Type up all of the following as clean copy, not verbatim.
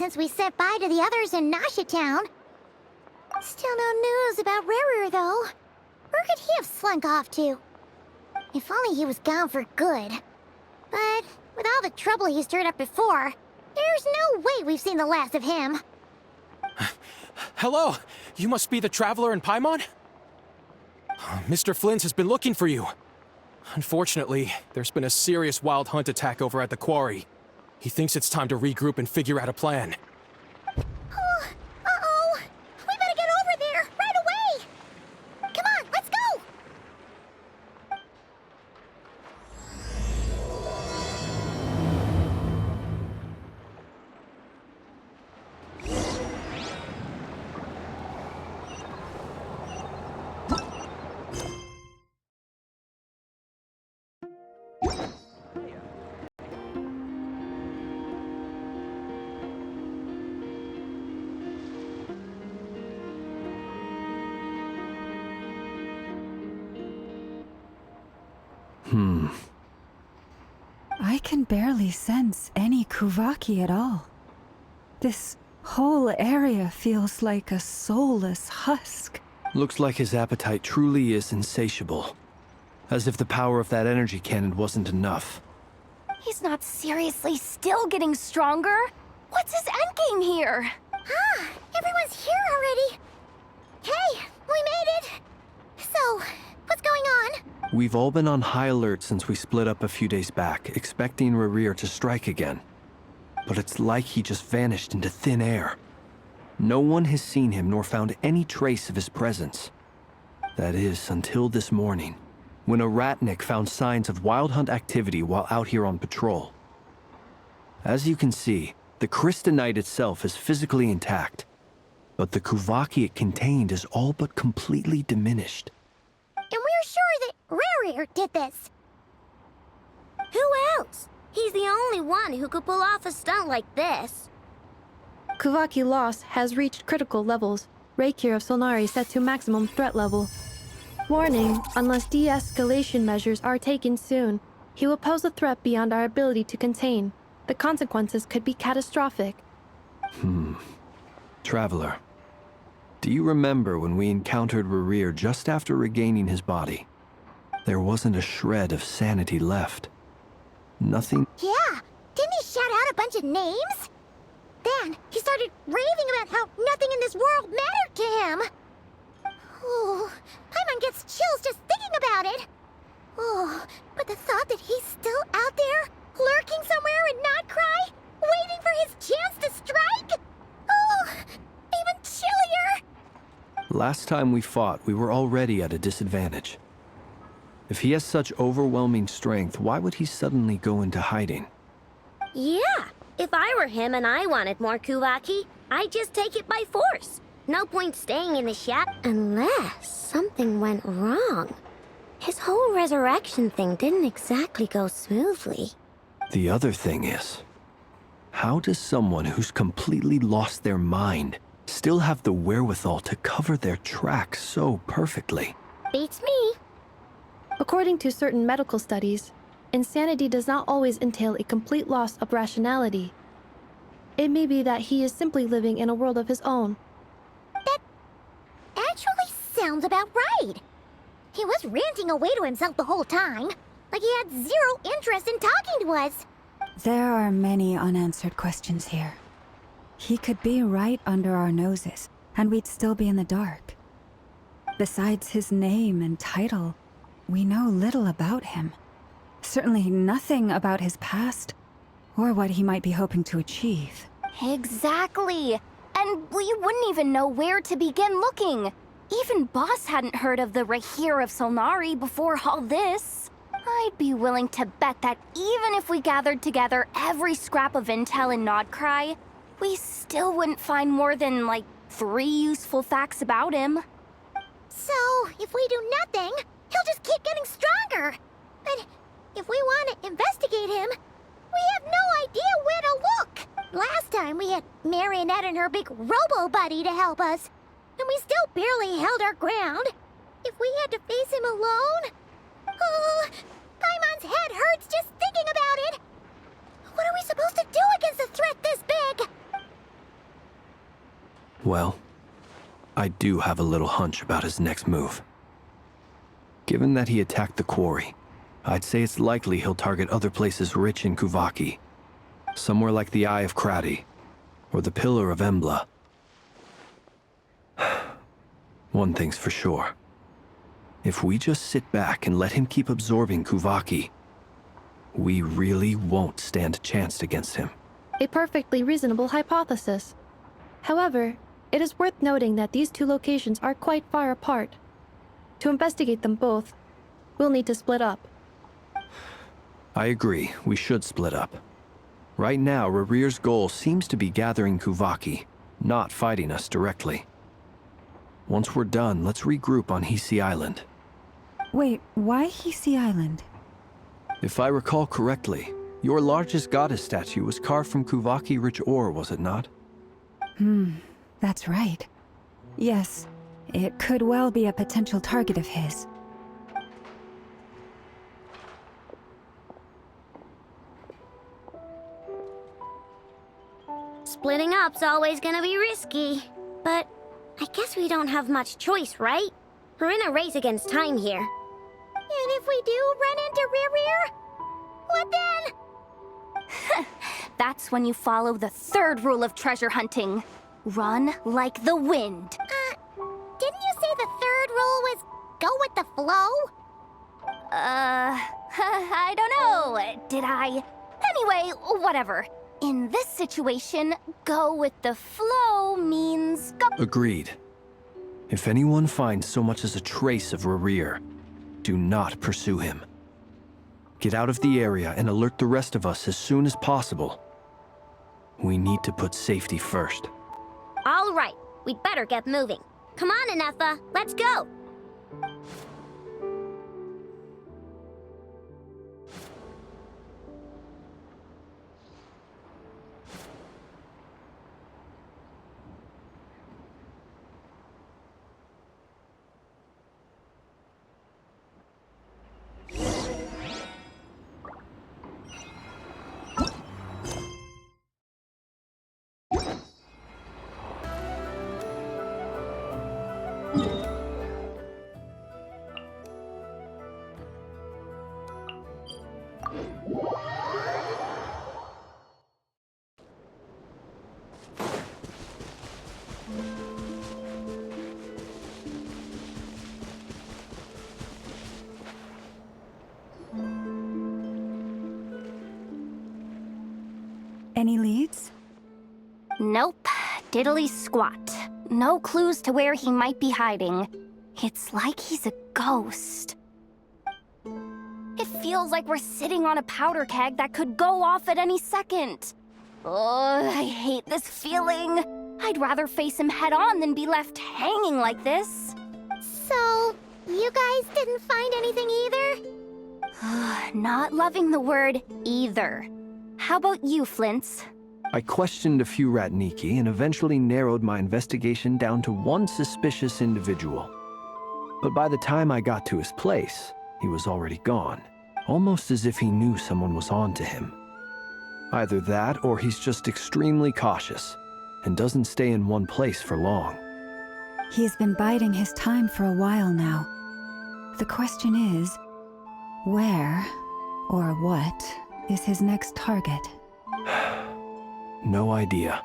since we said bye to the others in Nasha Town. Still no news about Khaenri'ah, though. Where could he have slunk off to? If only he was gone for good. But with all the trouble he stirred up before, there's no way we've seen the last of him. Hello! You must be the traveler in Paimon? Mr. Flint has been looking for you. Unfortunately, there's been a serious wild hunt attack over at the quarry. He thinks it's time to regroup and figure out a plan. Uh-oh! We better get over there, right away! Come on, let's go! I can barely sense any Kuvaki at all. This whole area feels like a soulless husk. Looks like his appetite truly is insatiable. As if the power of that energy cannon wasn't enough. He's not seriously still getting stronger? What's his endgame here? Ah, everyone's here already. Hey, we made it. So, what's going on? We've all been on high alert since we split up a few days back, expecting Khaenri'ah to strike again. But it's like he just vanished into thin air. No one has seen him nor found any trace of his presence. That is, until this morning, when a ratnik found signs of wild hunt activity while out here on patrol. As you can see, the crystalline itself is physically intact, but the Kuvaki it contained is all but completely diminished. And we're sure that Khaenri'ah did this. Who else? He's the only one who could pull off a stunt like this. Kuvaki loss has reached critical levels. Reikir of Solnari set to maximum threat level. Warning, unless de-escalation measures are taken soon, he will pose a threat beyond our ability to contain. The consequences could be catastrophic. Traveler, do you remember when we encountered Khaenri'ah just after regaining his body? There wasn't a shred of sanity left. Nothing. Yeah, didn't he shout out a bunch of names? Then he started raving about how nothing in this world mattered to him. Oh, Paimon gets chills just thinking about it. Oh, but the thought that he's still out there, lurking somewhere in Notcry, waiting for his chance to strike? Oh, even chillier. Last time we fought, we were already at a disadvantage. If he has such overwhelming strength, why would he suddenly go into hiding? Yeah, if I were him and I wanted more Kuvaki, I'd just take it by force. No point staying in the shack unless something went wrong. His whole resurrection thing didn't exactly go smoothly. The other thing is, how does someone who's completely lost their mind still have the wherewithal to cover their tracks so perfectly? Beats me. According to certain medical studies, insanity does not always entail a complete loss of rationality. It may be that he is simply living in a world of his own. That actually sounds about right. He was ranting away to himself the whole time, like he had zero interest in talking to us. There are many unanswered questions here. He could be right under our noses, and we'd still be in the dark. Besides his name and title, we know little about him. Certainly nothing about his past, or what he might be hoping to achieve. Exactly. And we wouldn't even know where to begin looking. Even Boss hadn't heard of the Reikir of Solnari before all this. I'd be willing to bet that even if we gathered together every scrap of intel in Nodcry, we still wouldn't find more than, like, 3 useful facts about him. So, if we do nothing, he'll just keep getting stronger. But if we want to investigate him, we have no idea where to look. Last time we had Marionette and her big robo-buddy to help us, and we still barely held our ground. If we had to face him alone... Oh, Paimon's head hurts just thinking about it. What are we supposed to do against a threat this big? Well, I do have a little hunch about his next move. Given that he attacked the quarry, I'd say it's likely he'll target other places rich in Kuvaki. Somewhere like the Eye of Khaenri'ah, or the Pillar of Embla. One thing's for sure. If we just sit back and let him keep absorbing Kuvaki, we really won't stand a chance against him. A perfectly reasonable hypothesis. However, it is worth noting that these two locations are quite far apart. To investigate them both, we'll need to split up. I agree, we should split up. Right now, Rarir's goal seems to be gathering Kuvaki, not fighting us directly. Once we're done, let's regroup on Hisi Island. Wait, why Hisi Island? If I recall correctly, your largest goddess statue was carved from Kuvaki-rich ore, was it not? That's right. Yes, it could well be a potential target of his. Splitting up's always gonna be risky. But I guess we don't have much choice, right? We're in a race against time here. And if we do run into Rear, what then? That's when you follow the third rule of treasure hunting. Run like the wind. Didn't you say the third rule was go with the flow? I don't know. Did I? Anyway, whatever. In this situation, go with the flow means go. Agreed. If anyone finds so much as a trace of Rarir, do not pursue him. Get out of the area and alert the rest of us as soon as possible. We need to put safety first. All right, we'd better get moving. Come on, Anefa, let's go! Any leads? Nope. Diddly squat. No clues to where he might be hiding. It's like he's a ghost. It feels like we're sitting on a powder keg that could go off at any second. Oh, I hate this feeling. I'd rather face him head on than be left hanging like this. So, you guys didn't find anything either? Not loving the word either. How about you, Flints? I questioned a few Ratniki and eventually narrowed my investigation down to one suspicious individual. But by the time I got to his place, he was already gone, almost as if he knew someone was on to him. Either that, or he's just extremely cautious and doesn't stay in one place for long. He's been biding his time for a while now. The question is, where or what is his next target? No idea.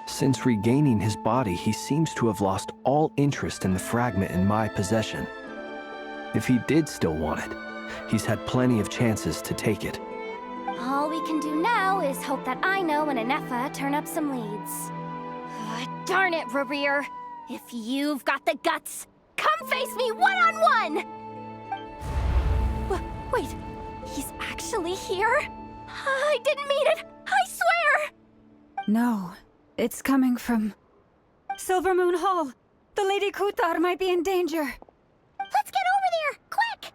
Since regaining his body, he seems to have lost all interest in the fragment in my possession. If he did still want it, he's had plenty of chances to take it. All we can do now is hope that Aino and Anefa turn up some leads. Darn it, Rarir. If you've got the guts, come face me one-on-one! Wait, he's actually here? I didn't mean it, I swear! No, it's coming from Silver Moon Hall. The Lady Kutar might be in danger. Let's get over there, quick!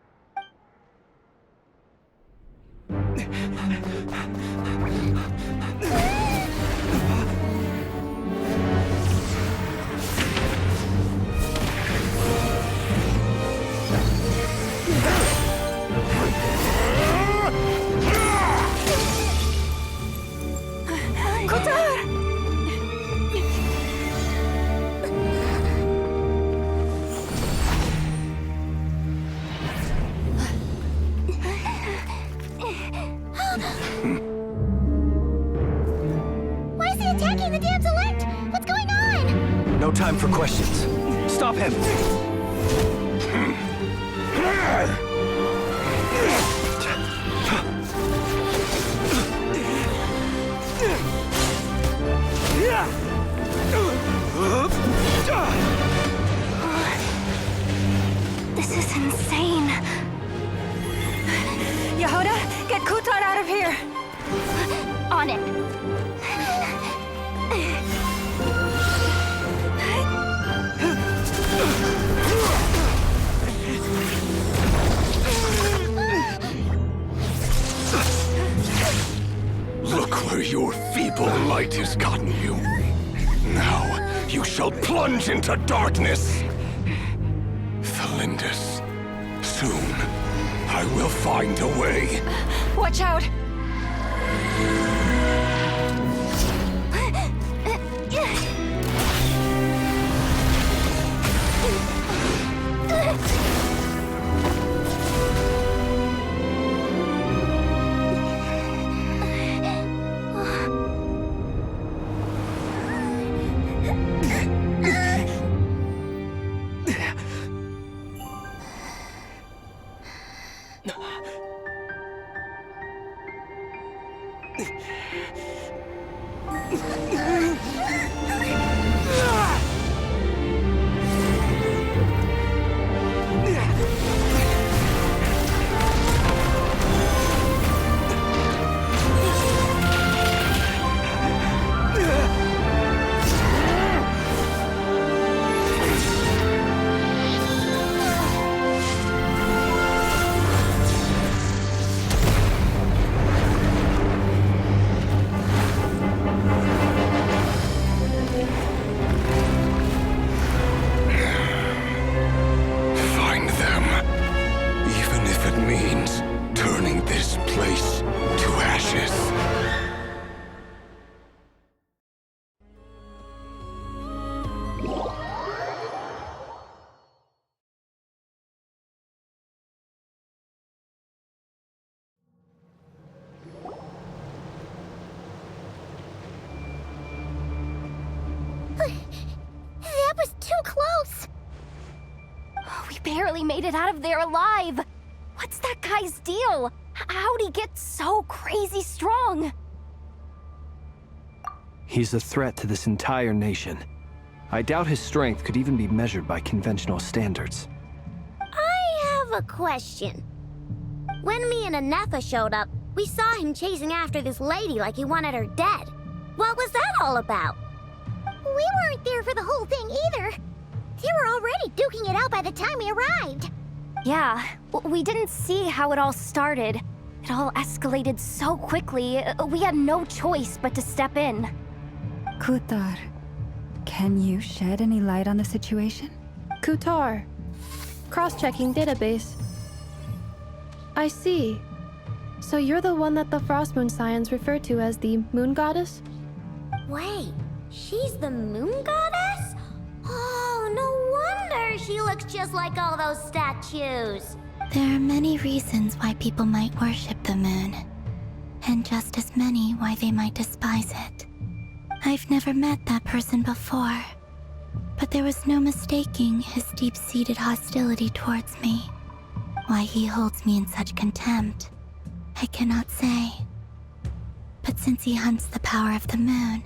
No time for questions. Stop him! This is insane. Yehuda, get Kutar out of here! On it. Look where your feeble light has gotten you. Now, you shall plunge into darkness. Felindus, soon, I will find a way. Watch out! Find them. Even if it means turning this place to ashes. That was too close! We barely made it out of there alive. What's that guy's deal? How'd he get so crazy strong? He's a threat to this entire nation. I doubt his strength could even be measured by conventional standards. I have a question. When me and Anefa showed up, we saw him chasing after this lady like he wanted her dead. What was that all about? We weren't there for the whole thing either. They were already duking it out by the time we arrived. Yeah, we didn't see how it all started. It all escalated so quickly, we had no choice but to step in. Kutar, can you shed any light on the situation? Kutar. Cross-checking database. I see. So you're the one that the Frost Moon Scions refer to as the Moon Goddess? Wait, she's the moon goddess? Oh, no wonder she looks just like all those statues. There are many reasons why people might worship the moon, and just as many why they might despise it. I've never met that person before, but there was no mistaking his deep-seated hostility towards me. Why he holds me in such contempt, I cannot say. But since he hunts the power of the moon,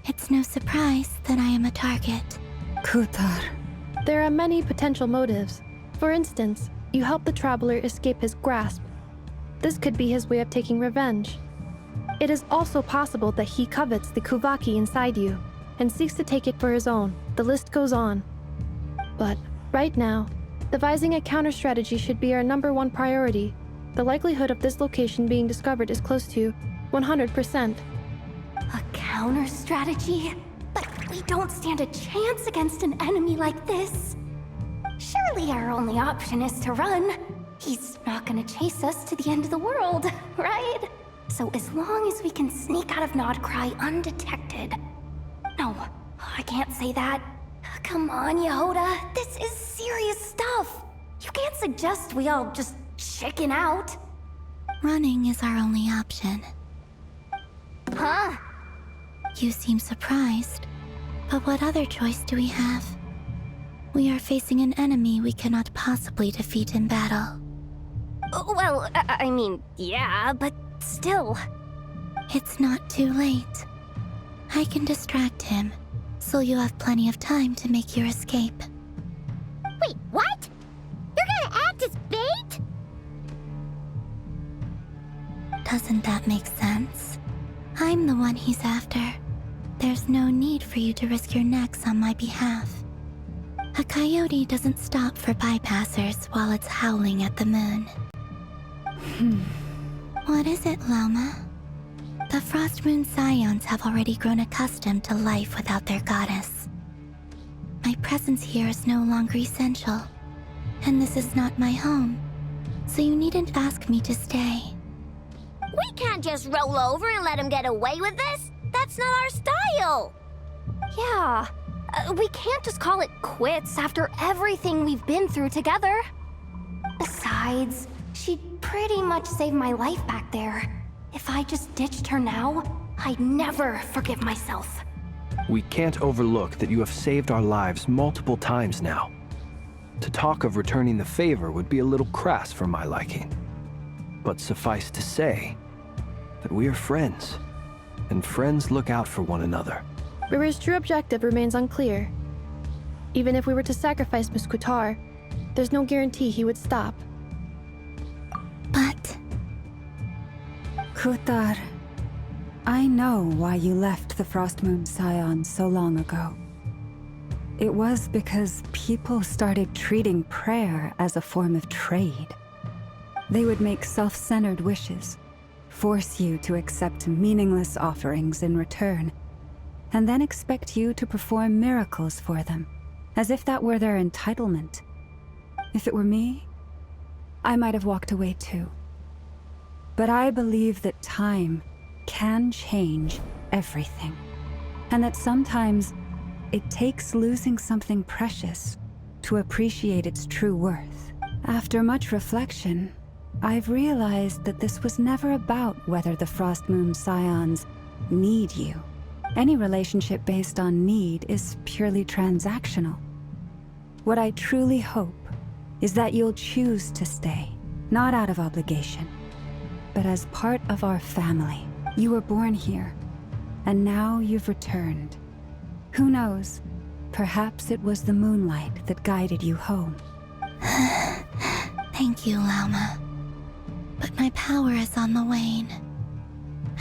it's no surprise that I am a target. Kutar. There are many potential motives. For instance, you help the Traveler escape his grasp. This could be his way of taking revenge. It is also possible that he covets the Kuvaki inside you and seeks to take it for his own. The list goes on. But right now, devising a counter-strategy should be our #1 priority. The likelihood of this location being discovered is close to 100%. A counter strategy? But we don't stand a chance against an enemy like this. Surely our only option is to run. He's not gonna chase us to the end of the world, right? So as long as we can sneak out of Nodcry undetected. No, I can't say that. Come on, Yehuda. This is serious stuff. You can't suggest we all just chicken out. Running is our only option. Huh? You seem surprised, But what other choice do we have? We are facing an enemy we cannot possibly defeat in battle. Well, I mean, yeah, but still. It's not too late. I can distract him, so you have plenty of time to make your escape. Wait, what? You're gonna act as bait? Doesn't that make sense? I'm the one he's after. There's no need for you to risk your necks on my behalf. A coyote doesn't stop for bypassers while it's howling at the moon. What is it, Loma? The Frost Moon Scions have already grown accustomed to life without their goddess. My presence here is no longer essential, and this is not my home, so you needn't ask me to stay. We can't just roll over and let him get away with this. That's not our style. Yeah, we can't just call it quits after everything we've been through together. Besides, she'd pretty much saved my life back there. If I just ditched her now, I'd never forgive myself. We can't overlook that you have saved our lives multiple times now. To talk of returning the favor would be a little crass for my liking. But suffice to say that we are friends, and friends look out for one another. River's true objective remains unclear. Even if we were to sacrifice Miss Kutar, there's no guarantee he would stop. But Kutar, I know why you left the Frost Moon Scions so long ago. It was because people started treating prayer as a form of trade. They would make self-centered wishes, force you to accept meaningless offerings in return, and then expect you to perform miracles for them, as if that were their entitlement. If it were me, I might have walked away too. But I believe that time can change everything, and that sometimes it takes losing something precious to appreciate its true worth. After much reflection, I've realized that this was never about whether the Frost Moon Scions need you. Any relationship based on need is purely transactional. What I truly hope is that you'll choose to stay, not out of obligation, but as part of our family. You were born here, and now you've returned. Who knows? Perhaps it was the moonlight that guided you home. thank you, Lauma. But my power is on the wane.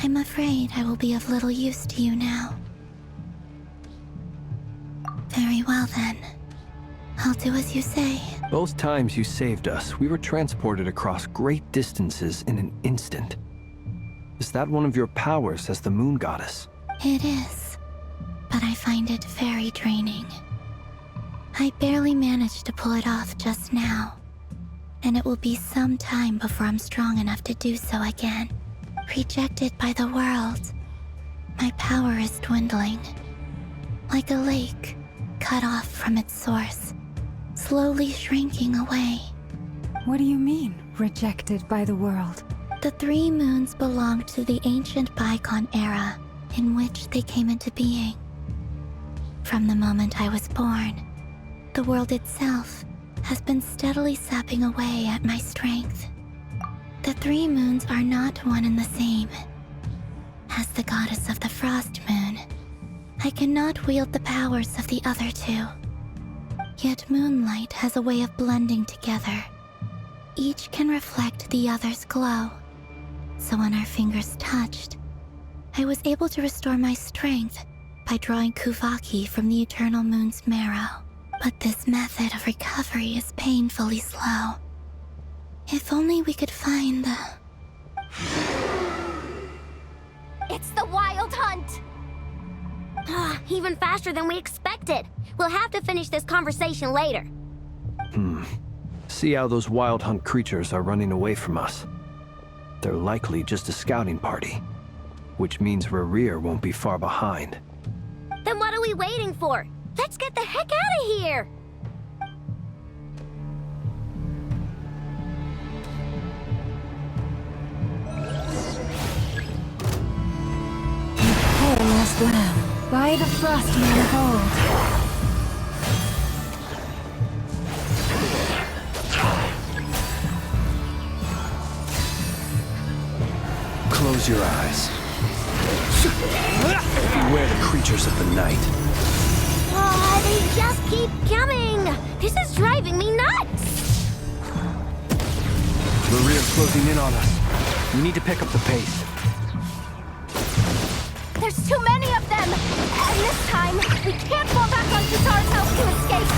I'm afraid I will be of little use to you now. Very well then. I'll do as you say. Both times you saved us, we were transported across great distances in an instant. Is that one of your powers as the Moon Goddess? It is, but I find it very draining. I barely managed to pull it off just now, and it will be some time before I'm strong enough to do so again. Rejected by the world, my power is dwindling. Like a lake, cut off from its source, slowly shrinking away. What do you mean, rejected by the world? The 3 moons belonged to the ancient bygone era in which they came into being. From the moment I was born, the world itself has been steadily sapping away at my strength. The 3 moons are not one and the same. As the goddess of the Frost Moon, I cannot wield the powers of the other 2. Yet moonlight has a way of blending together. Each can reflect the other's glow. So when our fingers touched, I was able to restore my strength by drawing Kuvaki from the eternal moon's marrow. But this method of recovery is painfully slow. If only we could find the... It's the Wild Hunt! Even faster than we expected. We'll have to finish this conversation later. See how those Wild Hunt creatures are running away from us. They're likely just a scouting party, which means Rerir won't be far behind. Then what are we waiting for? Let's get the heck out of here! Poor lost lamb. By I, the Frostman of old. Close your eyes. Beware the creatures of the night. Oh, they just keep coming! This is driving me nuts! Ra'rir's closing in on us. We need to pick up the pace. There's too many of them! And this time, we can't fall back on Katar's house to escape.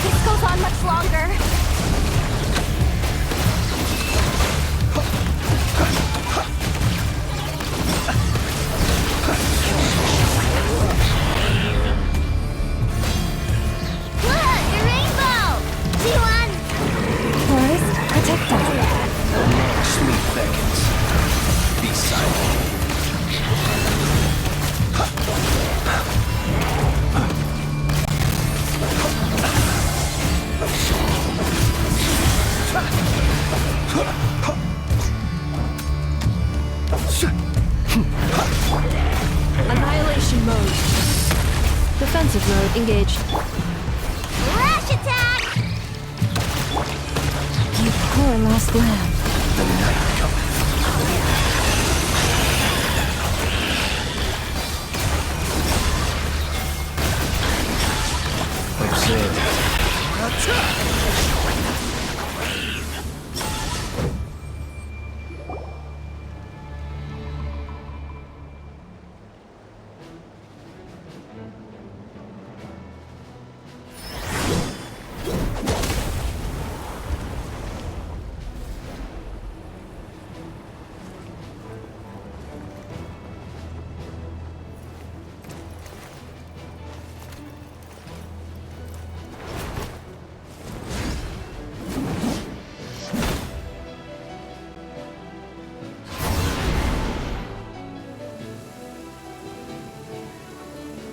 This goes on much longer. Look, a rainbow! See one? Forest, protect us. Sleep beckons. Be silent. Annihilation mode. Defensive mode engaged. Rush attack! You poor lost lamb. The night cometh. Observe.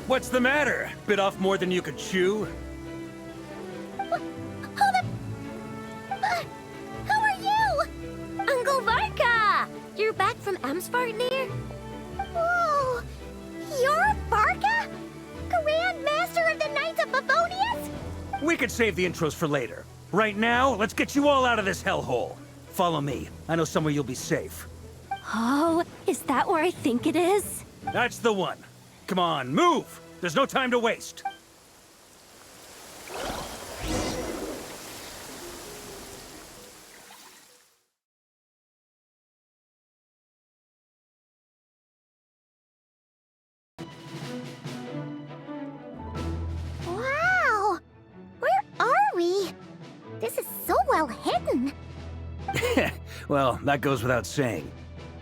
What's the matter? Bit off more than you could chew? Who are you? Uncle Varka! You're back from Amsvartnir? Whoa! You're Varka? Grand Master of the Knights of Favonius? We could save the intros for later. Right now, let's get you all out of this hellhole. Follow me. I know somewhere you'll be safe. Oh, is that where I think it is? That's the one. Come on, move! There's no time to waste. Wow! Where are we? This is so well hidden. Well, that goes without saying.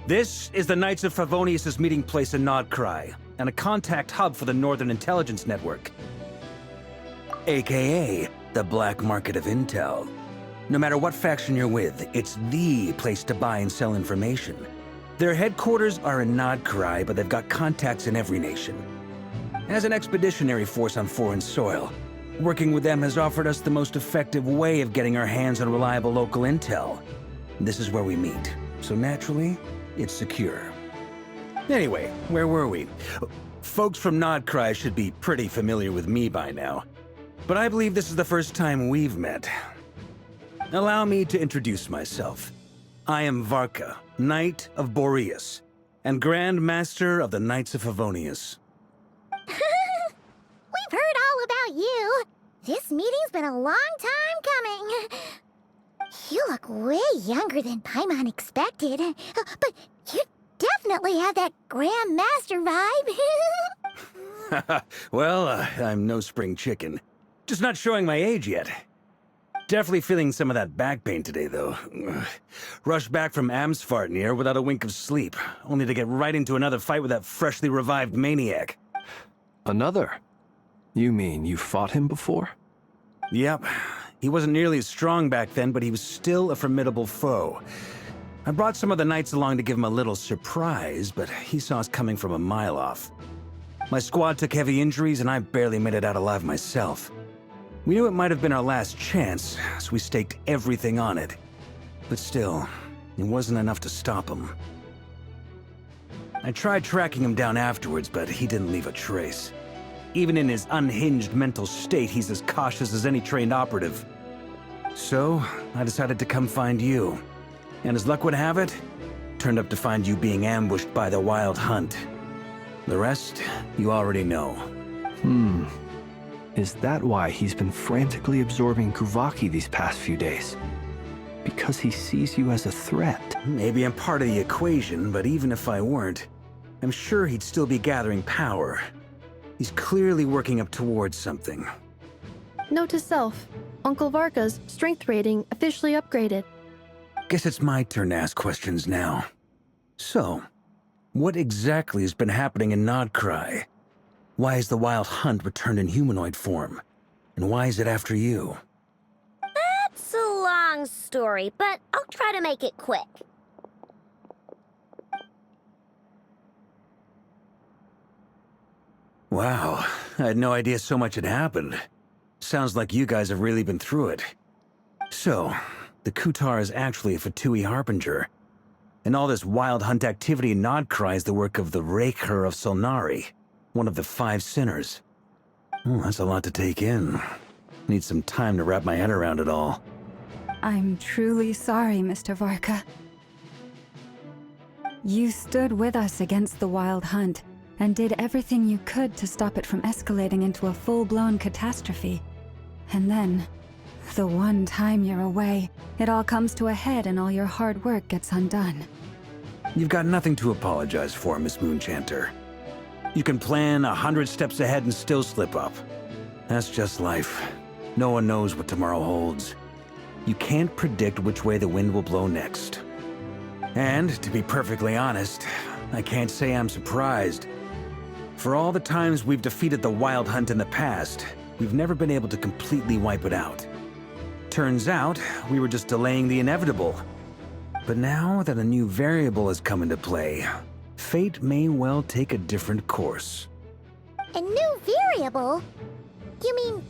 This is the Knights of Favonius' meeting place in Nodcry, and a contact hub for the Northern Intelligence Network. AKA, the black market of intel. No matter what faction you're with, it's the place to buy and sell information. Their headquarters are in Nodcry, but they've got contacts in every nation. As an expeditionary force on foreign soil, working with them has offered us the most effective way of getting our hands on reliable local intel. This is where we meet, so naturally, it's secure. Anyway, where were we? Folks from Nodcry should be pretty familiar with me by now, but I believe this is the first time we've met. Allow me to introduce myself. I am Varka, Knight of Boreas, and Grand Master of the Knights of Favonius. We've heard all about you. This meeting's been a long time coming. You look way younger than Paimon expected, but you definitely have that Grand Master vibe. Well, I'm no spring chicken. Just not showing my age yet. Definitely feeling some of that back pain today, though. Rushed back from Amsvartnir without a wink of sleep, only to get right into another fight with that freshly revived maniac. Another? You mean you fought him before? Yep. He wasn't nearly as strong back then, but he was still a formidable foe. I brought some of the knights along to give him a little surprise, but he saw us coming from a mile off. My squad took heavy injuries, and I barely made it out alive myself. We knew it might have been our last chance, so we staked everything on it. But still, it wasn't enough to stop him. I tried tracking him down afterwards, but he didn't leave a trace. Even in his unhinged mental state, he's as cautious as any trained operative. So, I decided to come find you. And as luck would have it, turned up to find you being ambushed by the Wild Hunt. The rest, you already know. Is that why he's been frantically absorbing Kuvaki these past few days? Because he sees you as a threat? Maybe I'm part of the equation, but even if I weren't, I'm sure he'd still be gathering power. He's clearly working up towards something. Note to self, Uncle Varka's strength rating officially upgraded. Guess it's my turn to ask questions now. So, what exactly has been happening in Nodcry? Why has the Wild Hunt returned in humanoid form? And why is it after you? That's a long story, but I'll try to make it quick. Wow, I had no idea so much had happened. Sounds like you guys have really been through it. So, the Kutar is actually a Fatui Harbinger. And all this Wild Hunt activity in Nodcry is the work of the Raker of Solnari, one of the 5 sinners. Oh, that's a lot to take in. Need some time to wrap my head around it all. I'm truly sorry, Mr. Varka. You stood with us against the Wild Hunt and did everything you could to stop it from escalating into a full-blown catastrophe. And then, the one time you're away, it all comes to a head and all your hard work gets undone. You've got nothing to apologize for, Miss Moonchanter. You can plan 100 steps ahead and still slip up. That's just life. No one knows what tomorrow holds. You can't predict which way the wind will blow next. And, to be perfectly honest, I can't say I'm surprised. For all the times we've defeated the Wild Hunt in the past, we've never been able to completely wipe it out. Turns out, we were just delaying the inevitable. But now that a new variable has come into play, fate may well take a different course. A new variable? You mean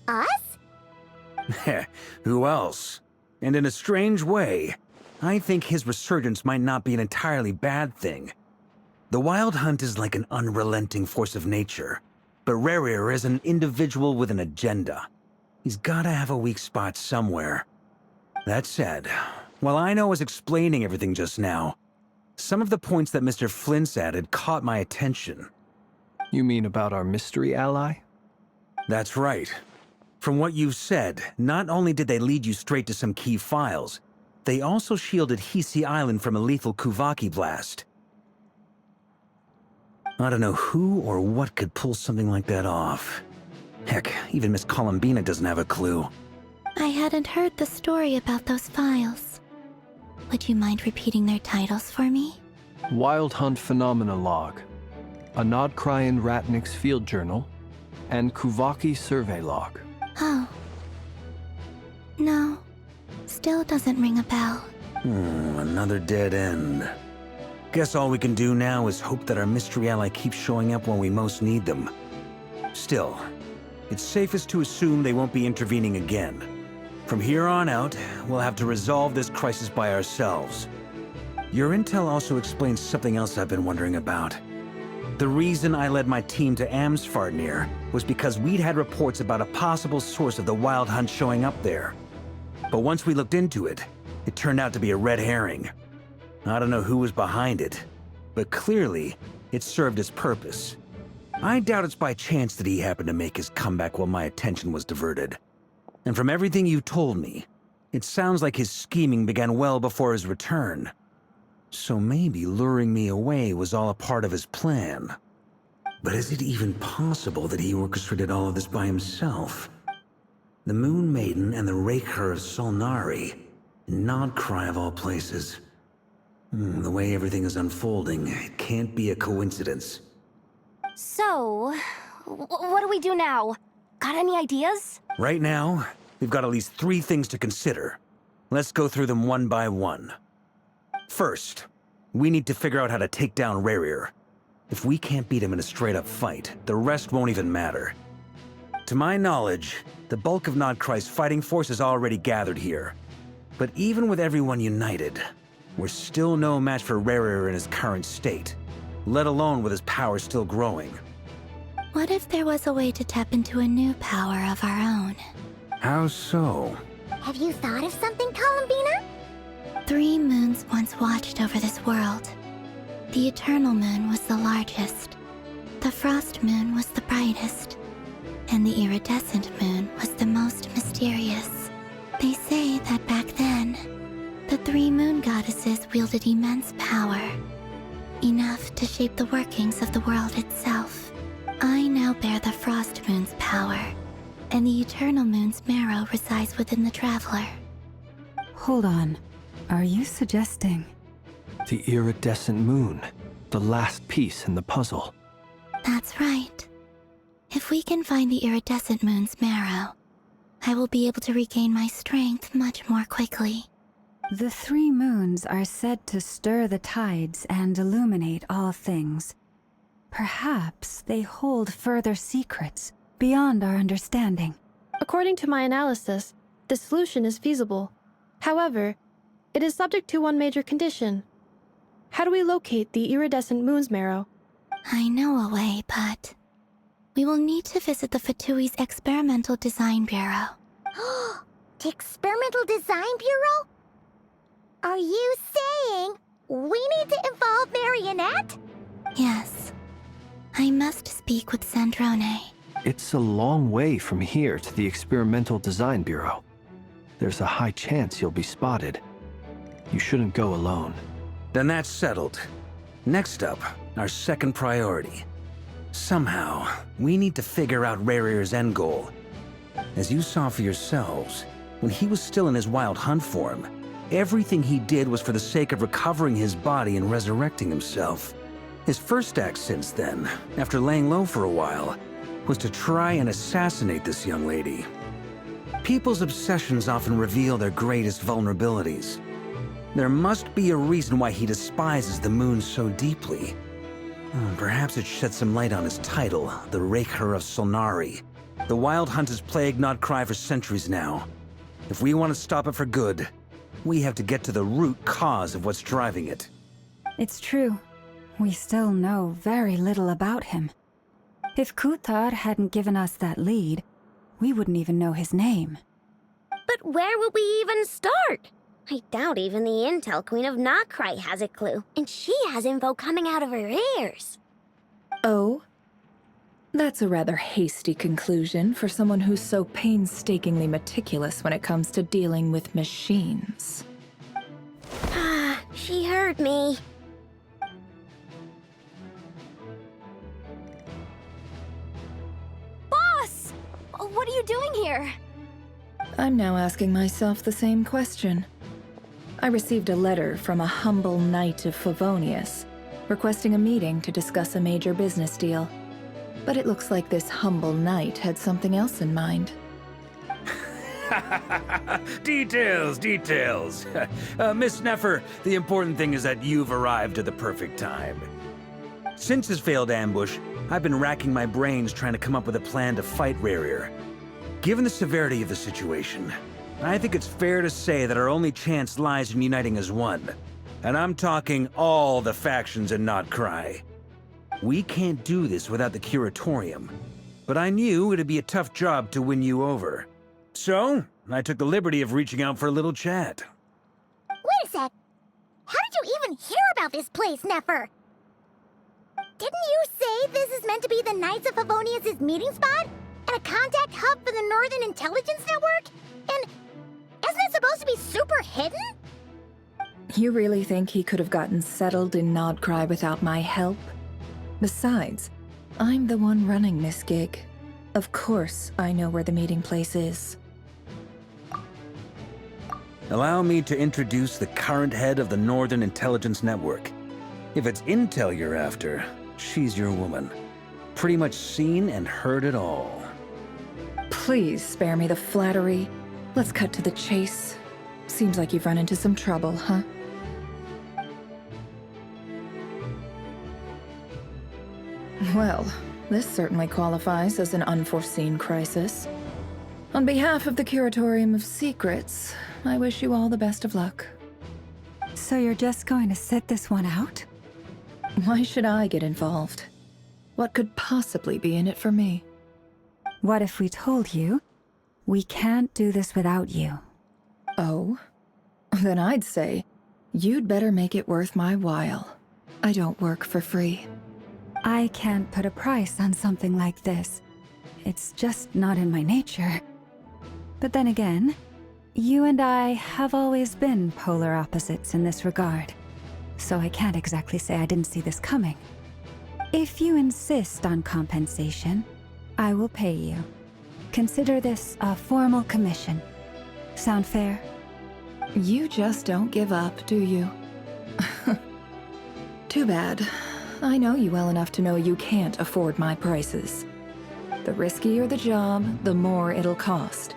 us? Who else? And in a strange way, I think his resurgence might not be an entirely bad thing. The Wild Hunt is like an unrelenting force of nature, but Khaenri'ah is an individual with an agenda. He's gotta have a weak spot somewhere. That said, while I was explaining everything just now, some of the points that Mr. Flint's added caught my attention. You mean about our mystery ally? That's right. From what you've said, not only did they lead you straight to some key files, they also shielded Hisi Island from a lethal Kuvaki blast. I don't know who or what could pull something like that off. Heck, even Miss Columbina doesn't have a clue. I hadn't heard the story about those files. Would you mind repeating their titles for me? Wild Hunt Phenomena Log, a Nodcryan Ratnik's Field Journal, and Kuvaki Survey Log. Oh. No. Still doesn't ring a bell. Another dead end. Guess all we can do now is hope that our mystery ally keeps showing up when we most need them. Still, it's safest to assume they won't be intervening again. From here on out, we'll have to resolve this crisis by ourselves. Your intel also explains something else I've been wondering about. The reason I led my team to Amsfarnir was because we'd had reports about a possible source of the Wild Hunt showing up there. But once we looked into it, it turned out to be a red herring. I don't know who was behind it, but clearly, it served its purpose. I doubt it's by chance that he happened to make his comeback while my attention was diverted. And from everything you told me, it sounds like his scheming began well before his return. So maybe luring me away was all a part of his plan. But is it even possible that he orchestrated all of this by himself? The Moon Maiden and the Raker of Solnari, Nodcry of all places. The way everything is unfolding, it can't be a coincidence. So, what do we do now? Got any ideas? Right now, we've got at least 3 things to consider. Let's go through them one by one. First, we need to figure out how to take down Khaenri'ah. If we can't beat him in a straight-up fight, the rest won't even matter. To my knowledge, the bulk of Nodcry's fighting force is already gathered here. But even with everyone united, we're still no match for Khaenri'ah in his current state, let alone with his power still growing. What if there was a way to tap into a new power of our own? How so? Have you thought of something, Columbina? 3 moons once watched over this world. The Eternal Moon was the largest. The Frost Moon was the brightest. And the Iridescent Moon was the most mysterious. They say that back then, the 3 moon goddesses wielded immense power. Enough to shape the workings of the world itself. I now bear the Frost Moon's power, and the Eternal Moon's marrow resides within the Traveler. Hold on. Are you suggesting? The iridescent moon, the last piece in the puzzle. That's right. If we can find the Iridescent Moon's marrow, I will be able to regain my strength much more quickly. The 3 moons are said to stir the tides and illuminate all things. Perhaps they hold further secrets beyond our understanding. According to my analysis, the solution is feasible. However, it is subject to one major condition. How do we locate the Iridescent Moon's marrow? I know a way, but we will need to visit the Fatui's Experimental Design Bureau. The Experimental Design Bureau? Are you saying we need to involve Marionette? Yes. I must speak with Sandrone. It's a long way from here to the Experimental Design Bureau. There's a high chance you'll be spotted. You shouldn't go alone. Then that's settled. Next up, our second priority. Somehow, we need to figure out Rarir's end goal. As you saw for yourselves, when he was still in his wild hunt form, everything he did was for the sake of recovering his body and resurrecting himself. His first act since then, after laying low for a while, was to try and assassinate this young lady. People's obsessions often reveal their greatest vulnerabilities. There must be a reason why he despises the moon so deeply. Perhaps it sheds some light on his title, the Raker of Solnari. The Wild Hunt has plagued Nodcry for centuries now. If we want to stop it for good, we have to get to the root cause of what's driving it. It's true. We still know very little about him. If Kuthar hadn't given us that lead, we wouldn't even know his name. But where would we even start? I doubt even the Intel Queen of Nodcry has a clue, and she has info coming out of her ears. Oh? That's a rather hasty conclusion for someone who's so painstakingly meticulous when it comes to dealing with machines. Ah, she heard me. Boss! What are you doing here? I'm now asking myself the same question. I received a letter from a humble knight of Favonius, requesting a meeting to discuss a major business deal. But it looks like this humble knight had something else in mind. Details, details. Miss Neffer, the important thing is that you've arrived at the perfect time. Since his failed ambush, I've been racking my brains trying to come up with a plan to fight Rarir. Given the severity of the situation, I think it's fair to say that our only chance lies in uniting as one. And I'm talking all the factions in Nodcry. We can't do this without the Curatorium, but I knew it'd be a tough job to win you over. So, I took the liberty of reaching out for a little chat. Wait a sec. How did you even hear about this place, Neffer? Didn't you say this is meant to be the Knights of Favonius' meeting spot? And a contact hub for the Northern Intelligence Network? And isn't it supposed to be super hidden? You really think he could have gotten settled in Nodcry without my help? Besides, I'm the one running this gig. Of course I know where the meeting place is. Allow me to introduce the current head of the Northern Intelligence Network. If it's intel you're after, she's your woman. Pretty much seen and heard it all. Please spare me the flattery. Let's cut to the chase. Seems like you've run into some trouble, huh? Well, this certainly qualifies as an unforeseen crisis. On behalf of the Curatorium of Secrets, I wish you all the best of luck. So you're just going to sit this one out? Why should I get involved? What could possibly be in it for me? What if we told you we can't do this without you? Oh? Then I'd say you'd better make it worth my while. I don't work for free. I can't put a price on something like this. It's just not in my nature. But then again, you and I have always been polar opposites in this regard, so I can't exactly say I didn't see this coming. If you insist on compensation, I will pay you. Consider this a formal commission. Sound fair? You just don't give up, do you? Too bad. I know you well enough to know you can't afford my prices. The riskier the job, the more it'll cost.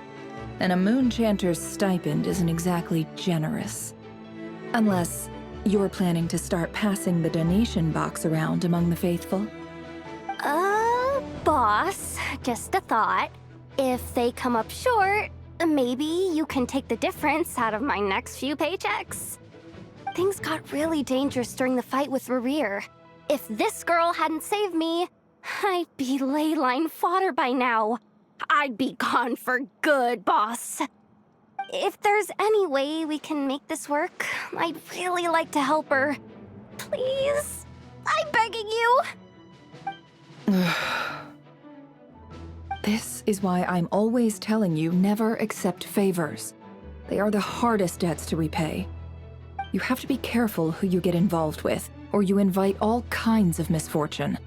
And a Moonchanter's stipend isn't exactly generous. Unless you're planning to start passing the donation box around among the faithful. Boss, just a thought. If they come up short, maybe you can take the difference out of my next few paychecks. Things got really dangerous during the fight with Rerir. If this girl hadn't saved me, I'd be ley line fodder by now. I'd be gone for good, boss. If there's any way we can make this work, I'd really like to help her. Please? I'm begging you. This is why I'm always telling you never accept favors. They are the hardest debts to repay. You have to be careful who you get involved with, or you invite all kinds of misfortune.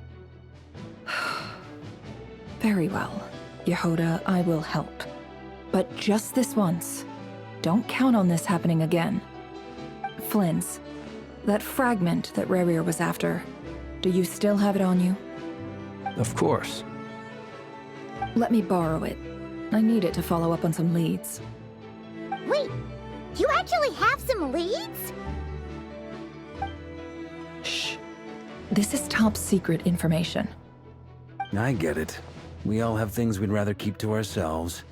Very well, Yehoda, I will help. But just this once. Don't count on this happening again. Flynn's, that fragment that Rerir was after, do you still have it on you? Of course. Let me borrow it. I need it to follow up on some leads. Wait, you actually have some leads? Shh. This is top secret information. I get it. We all have things we'd rather keep to ourselves.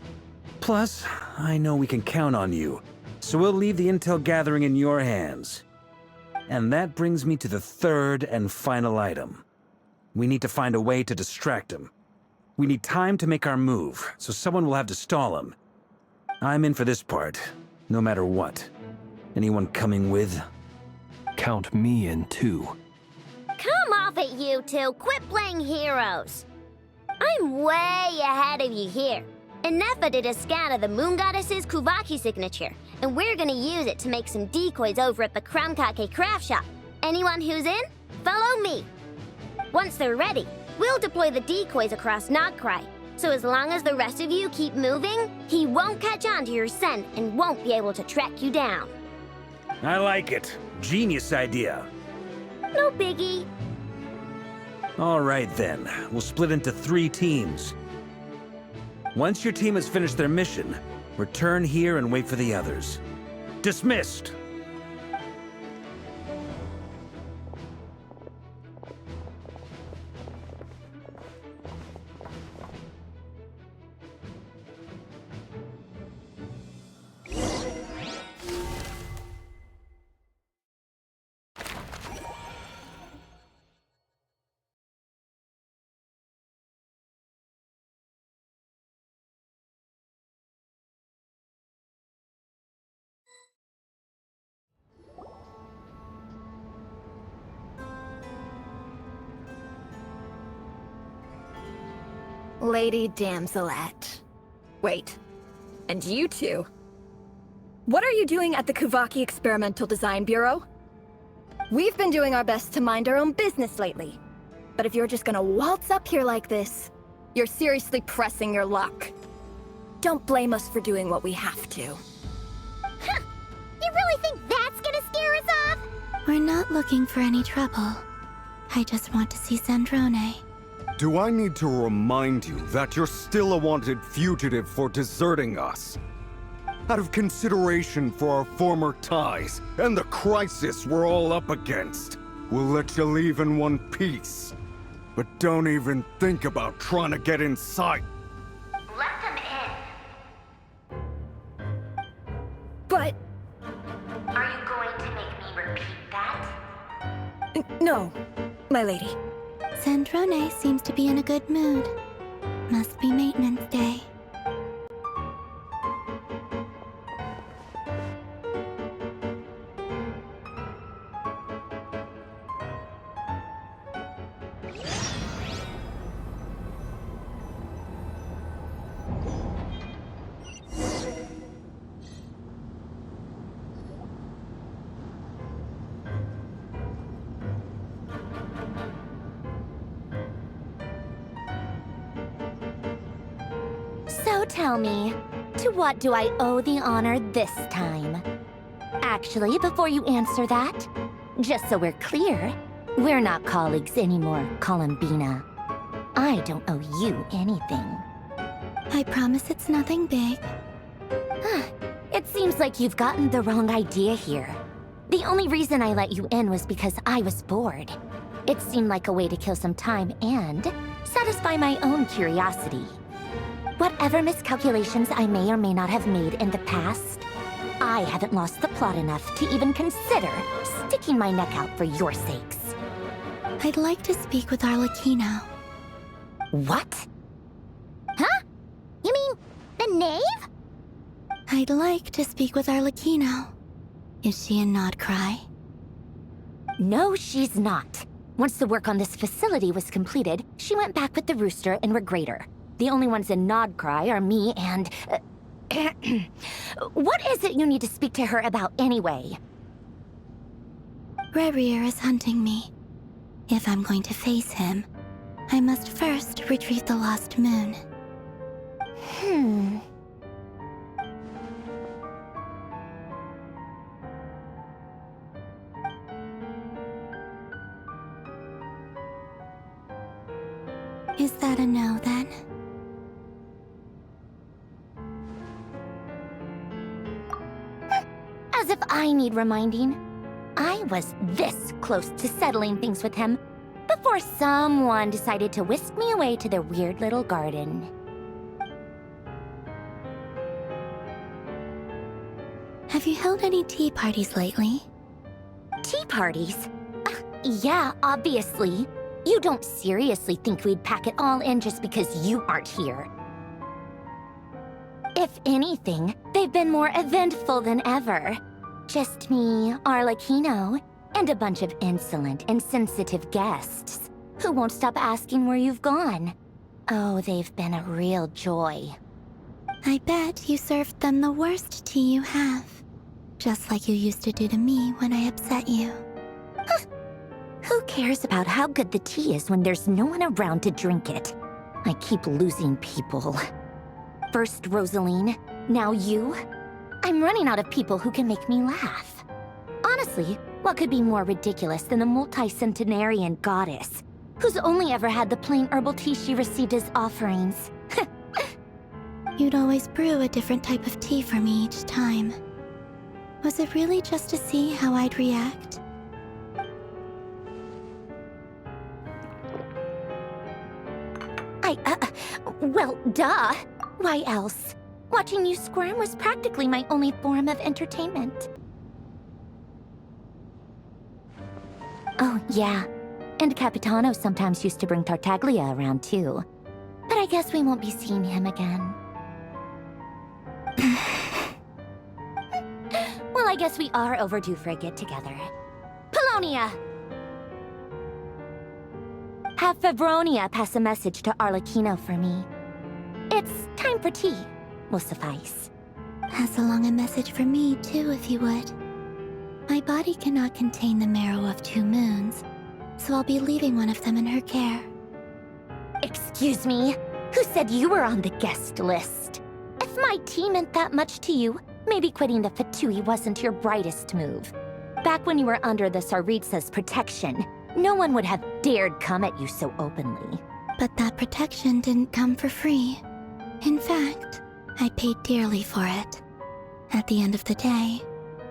Plus, I know we can count on you, so we'll leave the intel gathering in your hands. And that brings me to the third and final item. We need to find a way to distract him. We need time to make our move, so someone will have to stall him. I'm in for this part, no matter what. Anyone coming with? Count me in too. Come off it, you two. Quit playing heroes. I'm way ahead of you here. Nefa did a scan of the Moon Goddess's Kuvaki signature, and we're gonna use it to make some decoys over at the Kramkake craft shop. Anyone who's in, follow me. Once they're ready, we'll deploy the decoys across Nogcry. So as long as the rest of you keep moving, he won't catch on to your scent and won't be able to track you down. I like it. Genius idea. No biggie. All right then, we'll split into 3 teams. Once your team has finished their mission, return here and wait for the others. Dismissed! Lady Damselette. Wait, and you two? What are you doing at the Kuvaki Experimental Design Bureau? We've been doing our best to mind our own business lately. But if you're just gonna waltz up here like this, you're seriously pressing your luck. Don't blame us for doing what we have to. Huh! You really think that's gonna scare us off? We're not looking for any trouble. I just want to see Zandrone. Do I need to remind you that you're still a wanted fugitive for deserting us? Out of consideration for our former ties and the crisis we're all up against, we'll let you leave in one piece. But don't even think about trying to get inside. Let them in. But... Are you going to make me repeat that? no, my lady. Sandrone seems to be in a good mood. Must be maintenance day. So tell me, to what do I owe the honor this time? Actually, before you answer that, just so we're clear, we're not colleagues anymore, Columbina. I don't owe you anything. I promise it's nothing big. It seems like you've gotten the wrong idea here. The only reason I let you in was because I was bored. It seemed like a way to kill some time and satisfy my own curiosity. Whatever miscalculations I may or may not have made in the past, I haven't lost the plot enough to even consider sticking my neck out for your sakes. I'd like to speak with Arlecchino. What? Huh? You mean the knave? I'd like to speak with Arlecchino. Is she in Nodcry? No, she's not. Once the work on this facility was completed, she went back with the rooster and Regrator. The only ones in Nodcry are me and... What is it you need to speak to her about anyway? Rerir is hunting me. If I'm going to face him, I must first retrieve the lost moon. Is that a no, then? As if I need reminding. I was this close to settling things with him before someone decided to whisk me away to their weird little garden. Have you held any tea parties lately? Tea parties? Yeah, obviously. You don't seriously think we'd pack it all in just because you aren't here. If anything, they've been more eventful than ever. Just me, Arlecchino, and a bunch of insolent and sensitive guests who won't stop asking where you've gone. Oh, they've been a real joy. I bet you served them the worst tea you have. Just like you used to do to me when I upset you. Who cares about how good the tea is when there's no one around to drink it? I keep losing people. First Rosaline, now you. I'm running out of people who can make me laugh. Honestly, what could be more ridiculous than a multi-centenarian goddess who's only ever had the plain herbal tea she received as offerings? You'd always brew a different type of tea for me each time. Was it really just to see how I'd react? Well, duh. Why else? Watching you squirm was practically my only form of entertainment. Oh, yeah. And Capitano sometimes used to bring Tartaglia around, too. But I guess we won't be seeing him again. Well, I guess we are overdue for a get-together. Polonia! Have Febronia pass a message to Arlecchino for me. It's time for tea. Will suffice. Pass along a message for me, too, if you would. My body cannot contain the marrow of 2 moons, so I'll be leaving one of them in her care. Excuse me? Who said you were on the guest list? If my tea meant that much to you, maybe quitting the Fatui wasn't your brightest move. Back when you were under the Tsaritsa's protection, no one would have dared come at you so openly. But that protection didn't come for free. In fact, I paid dearly for it. At the end of the day,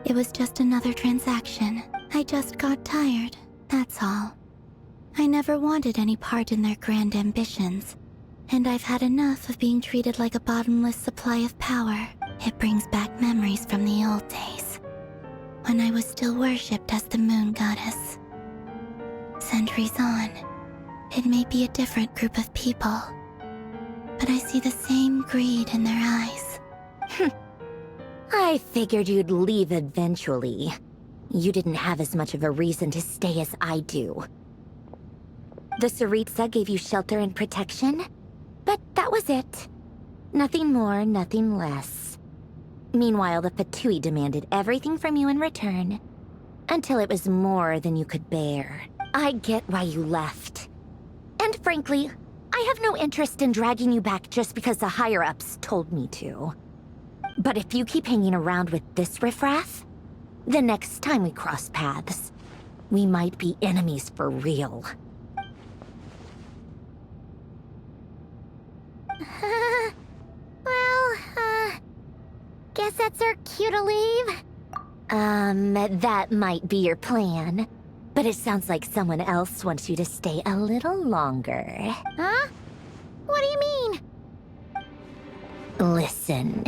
it was just another transaction. I just got tired, that's all. I never wanted any part in their grand ambitions, and I've had enough of being treated like a bottomless supply of power. It brings back memories from the old days, when I was still worshipped as the moon goddess. Centuries on, It may be a different group of people, but I see the same greed in their eyes. I figured you'd leave eventually. You didn't have as much of a reason to stay as I do. The Tsaritsa gave you shelter and protection, but that was it. Nothing more, nothing less. Meanwhile, the Fatui demanded everything from you in return, until it was more than you could bear. I get why you left. And frankly, I have no interest in dragging you back just because the higher-ups told me to. But if you keep hanging around with this riffraff, the next time we cross paths, we might be enemies for real. Guess that's our cue to leave? That might be your plan. But it sounds like someone else wants you to stay a little longer. Huh? What do you mean? Listen.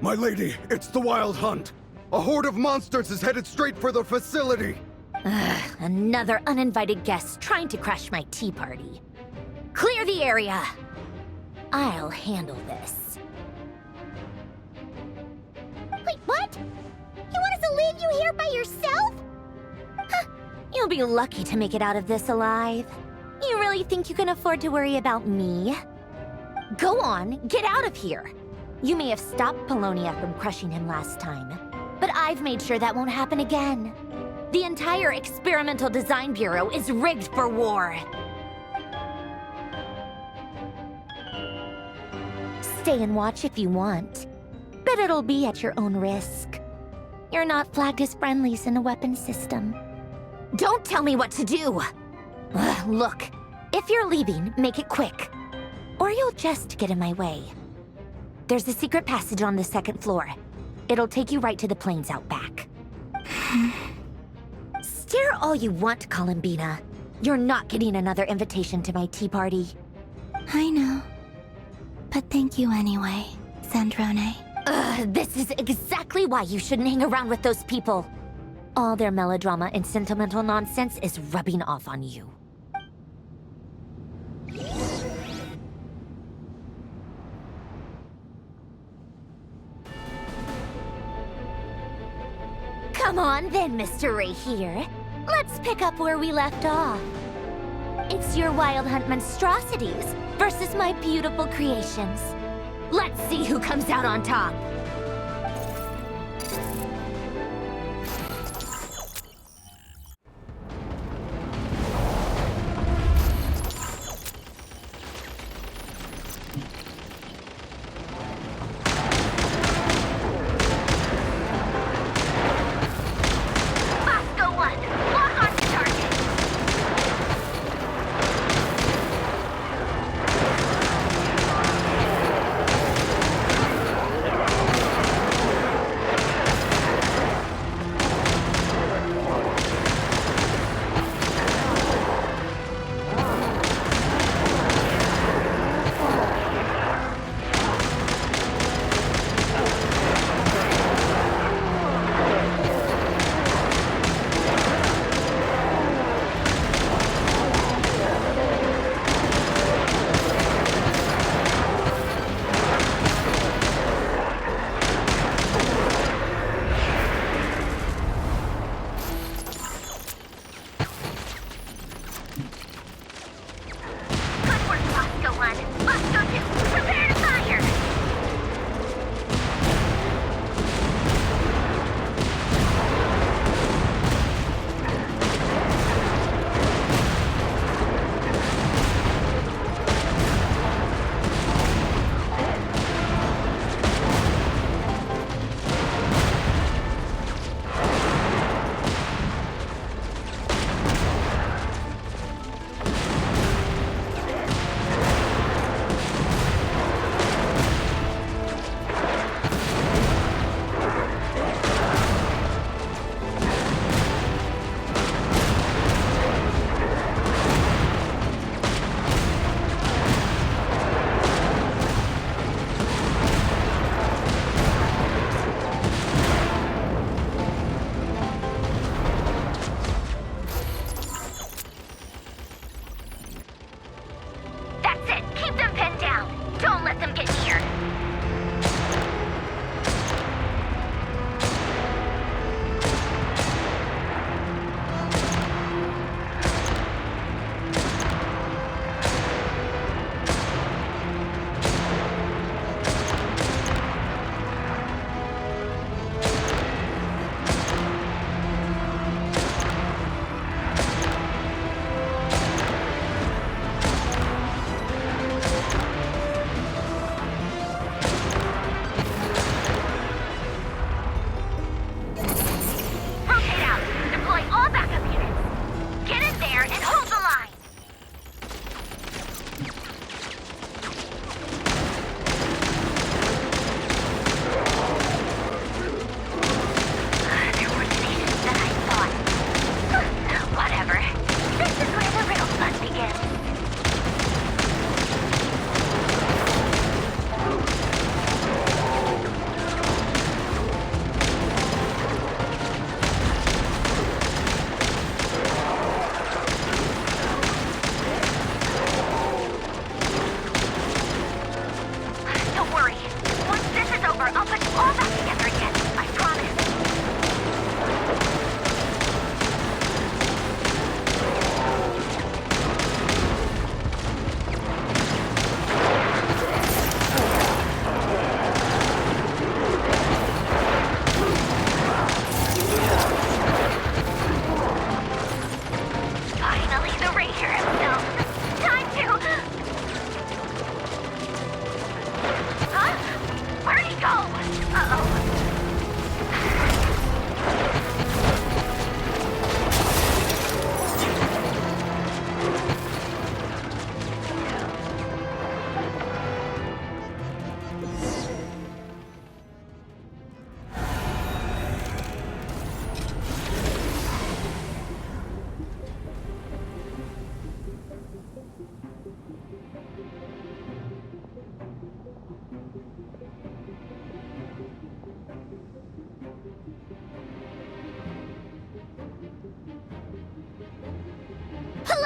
My lady, it's the Wild Hunt. A horde of monsters is headed straight for the facility. Another uninvited guest trying to crash my tea party. Clear the area. I'll handle this. Wait, what? You want us to leave you here by yourself? Huh, you'll be lucky to make it out of this alive. You really think you can afford to worry about me? Go on, get out of here. You may have stopped Polonia from crushing him last time, but I've made sure that won't happen again. The entire Experimental Design Bureau is rigged for war. Stay and watch if you want, but it'll be at your own risk. You're not flagged as friendlies in the weapons system. Don't tell me what to do! Look, if you're leaving, make it quick, or you'll just get in my way. There's a secret passage on the second floor. It'll take you right to the plains out back. Stare all you want, Columbina. You're not getting another invitation to my tea party. I know. But thank you anyway, Sandrone. This is exactly why you shouldn't hang around with those people. All their melodrama and sentimental nonsense is rubbing off on you. Come on then, Mr. Ray here. Let's pick up where we left off. It's your Wild Hunt monstrosities versus my beautiful creations. Let's see who comes out on top.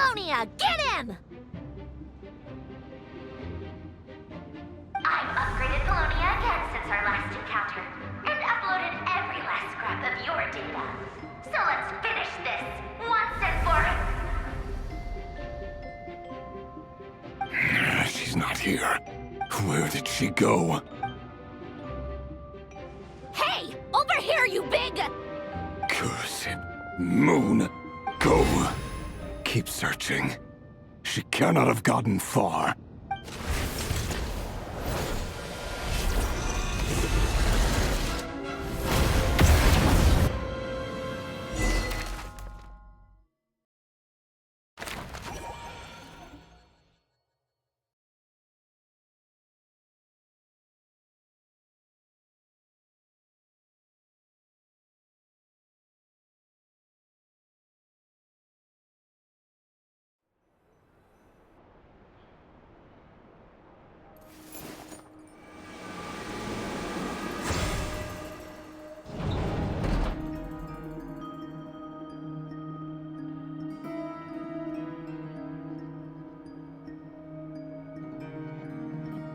Polonia, get him! I've upgraded Polonia again since our last encounter, and uploaded every last scrap of your data. So let's finish this, once and for... She's not here. Where did she go? Hey! Over here, you big... Curse it. Moon, go. Keep searching. She cannot have gotten far.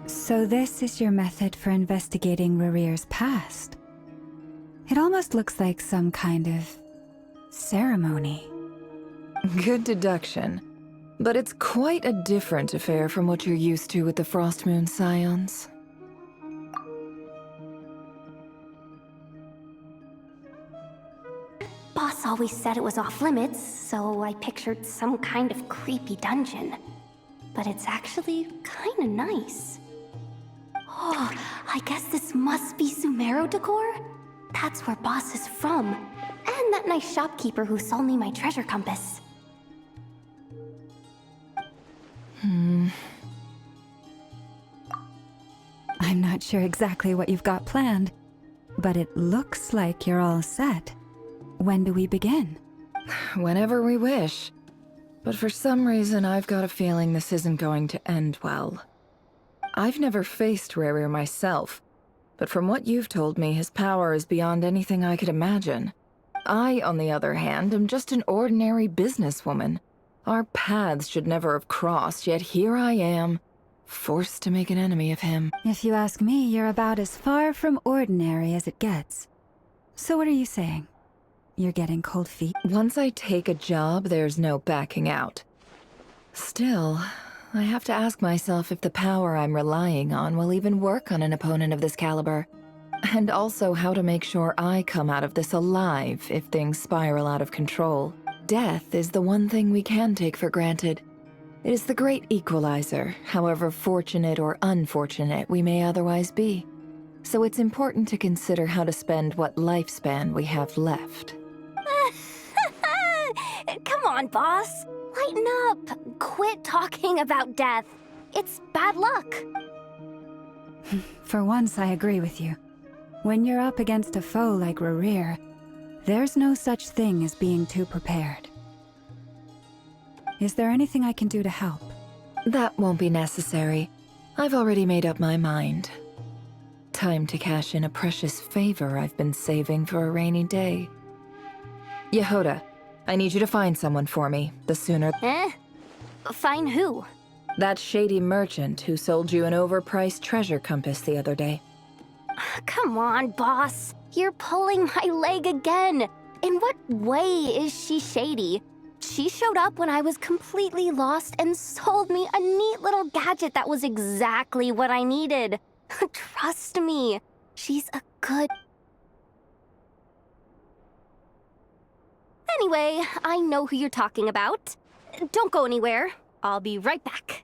So this is your method for investigating Rarir's past. It almost looks like some kind of ceremony. Good deduction. But it's quite a different affair from what you're used to with the Frost Moon Scions. Boss always said it was off limits, so I pictured some kind of creepy dungeon. But it's actually kinda nice. Oh, I guess this must be Sumero decor? That's where Boss is from. And that nice shopkeeper who sold me my treasure compass. I'm not sure exactly what you've got planned, but it looks like you're all set. When do we begin? Whenever we wish. But for some reason, I've got a feeling this isn't going to end well. I've never faced Rarir myself, but from what you've told me, his power is beyond anything I could imagine. I, on the other hand, am just an ordinary businesswoman. Our paths should never have crossed, yet here I am, forced to make an enemy of him. If you ask me, you're about as far from ordinary as it gets. So what are you saying? You're getting cold feet? Once I take a job, there's no backing out. Still, I have to ask myself if the power I'm relying on will even work on an opponent of this caliber. And also how to make sure I come out of this alive if things spiral out of control. Death is the one thing we can take for granted. It is the great equalizer, however fortunate or unfortunate we may otherwise be. So it's important to consider how to spend what lifespan we have left. Come on, boss. Lighten up. Quit talking about death. It's bad luck. For once, I agree with you. When you're up against a foe like Rarir, there's no such thing as being too prepared. Is there anything I can do to help? That won't be necessary. I've already made up my mind. Time to cash in a precious favor I've been saving for a rainy day. Yehoda, I need you to find someone for me. The sooner... Find who? That shady merchant who sold you an overpriced treasure compass the other day. Come on, boss. You're pulling my leg again. In what way is she shady? She showed up when I was completely lost and sold me a neat little gadget that was exactly what I needed. Trust me, she's a good... Anyway, I know who you're talking about. Don't go anywhere. I'll be right back.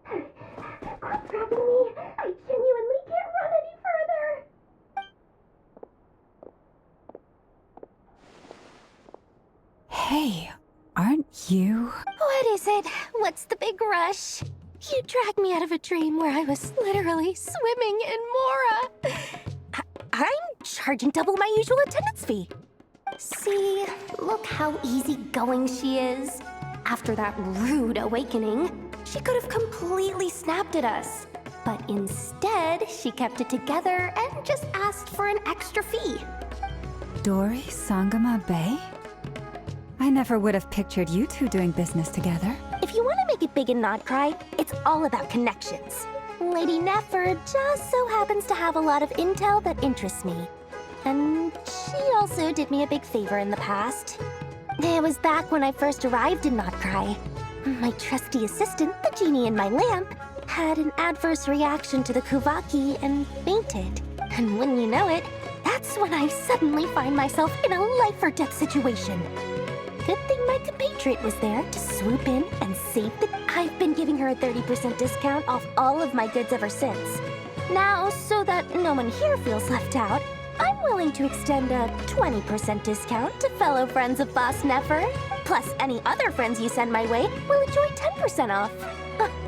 Quit grabbing me. I genuinely can't run any further. Hey, aren't you? What is it? What's the big rush? You dragged me out of a dream where I was literally swimming in Mora. I'm charging double my usual attendance fee. See, look how easygoing she is. After that rude awakening, she could have completely snapped at us. But instead, she kept it together and just asked for an extra fee. Midori Sangama Bay? I never would have pictured you two doing business together. If you want to make it big in Nodcry, it's all about connections. Lady Nefer just so happens to have a lot of intel that interests me. And she also did me a big favor in the past. It was back when I first arrived in Nodcry. My trusty assistant, the genie in my lamp, had an adverse reaction to the Kuvaki and fainted. And when you know it, that's when I suddenly find myself in a life-or-death situation. Good thing my compatriot was there to swoop in and save the... I've been giving her a 30% discount off all of my goods ever since. Now, so that no one here feels left out, I'm willing to extend a 20% discount to fellow friends of Boss Nefer. Plus, any other friends you send my way will enjoy 10% off.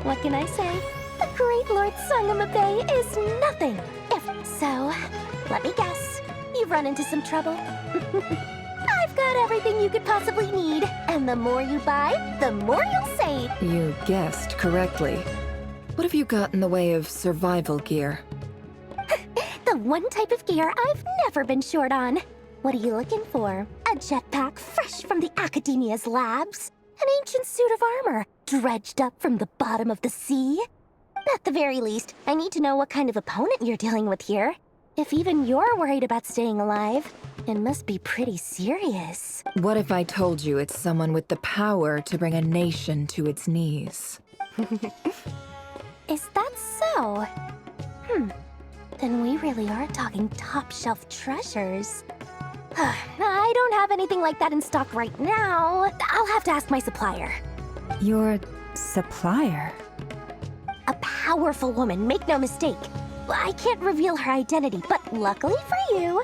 What can I say? The great Lord Sangama Bay is nothing. If so, let me guess. You've run into some trouble. I've got everything you could possibly need. And the more you buy, the more you'll save. You guessed correctly. What have you got in the way of survival gear? The one type of gear I've never been short on. What are you looking for? A jetpack fresh from the Academia's labs? An ancient suit of armor dredged up from the bottom of the sea? At the very least, I need to know what kind of opponent you're dealing with here. If even you're worried about staying alive, it must be pretty serious. What if I told you it's someone with the power to bring a nation to its knees? Is that so? Then we really are talking top-shelf treasures. I don't have anything like that in stock right now. I'll have to ask my supplier. Your supplier? A powerful woman, make no mistake. I can't reveal her identity, but luckily for you,